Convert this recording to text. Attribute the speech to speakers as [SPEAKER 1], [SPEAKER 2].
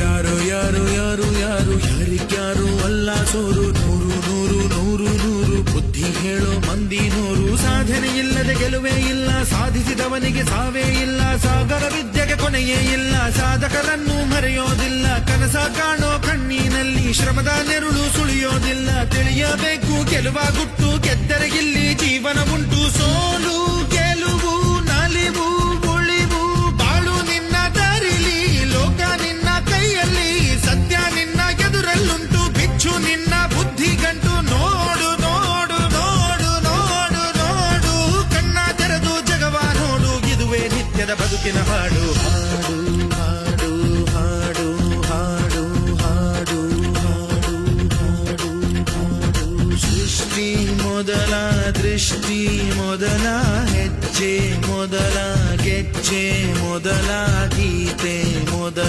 [SPEAKER 1] ಯಾರು ಯಾರು ಯಾರು ಯಾರು ಯಾರಿಗ್ಯಾರು ಅಲ್ಲ ಸೋರು. ನೂರು ನೂರು ನೂರು ನೂರು ಬುದ್ಧಿ ಹೇಳೋ ಮಂದಿ ನೂರು. ಸಾಧನೆ ಇಲ್ಲದೆ ಗೆಲುವೇ ಇಲ್ಲ, ಸಾಧಿಸಿದವನಿಗೆ ಸಾವೇ ಇಲ್ಲ. ಸಾಗರ ವಿದ್ಯೆಗೆ ಕೊನೆಯೇ ಇಲ್ಲ, ಸಾಧಕರನ್ನು ಮರೆಯೋದಿಲ್ಲ. ಕನಸ ಕಾಣೋ ಕಣ್ಣಿನಲ್ಲಿ ಶ್ರಮದ ನೆರುಳು ಸುಳಿಯೋದಿಲ್ಲ. ತಿಳಿಯಬೇಕು ಗೆಲುವ ಗುಟ್ಟು, ಗೆದ್ದರೆ ಇಲ್ಲಿ ಜೀವನ ಉಂಟು. ಸೋಲು ಗೆಲುವು ನಲಿವು ಉಳಿವು ಬಾಳು ನಿನ್ನ ದಾರಿಲಿ. ಲೋಕ ನಿನ್ನ ಕೈಯಲ್ಲಿ, ಸತ್ಯ ನಿನ್ನ ಎದುರಲ್ಲುಂಟು. ಬಿಚ್ಚು ನಿನ್ನ ಬುದ್ಧಿ ಗಂಟು. ನೋಡು ನೋಡು ನೋಡು ನೋಡು ನೋಡು, ಕಣ್ಣ ತೆರೆದು ಜಗವ ನೋಡು. ಇದುವೇ ನಿತ್ಯದ ಬದುಕಿನ ಹಾಡು. ಹಾಡು ಹಾಡು ಹಾಡು ಹಾಡು ಹಾಡು ಹಾಡು ಹಾಡು. ಸೃಷ್ಟಿ ಮೊದಲ ದೃಷ್ಟಿ ಮೊದಲ ಹೆಜ್ಜೆ ಮೊದಲ ಗೆಜ್ಜೆ ಮೊದಲ ಗೀತೆ ಮೊದಲ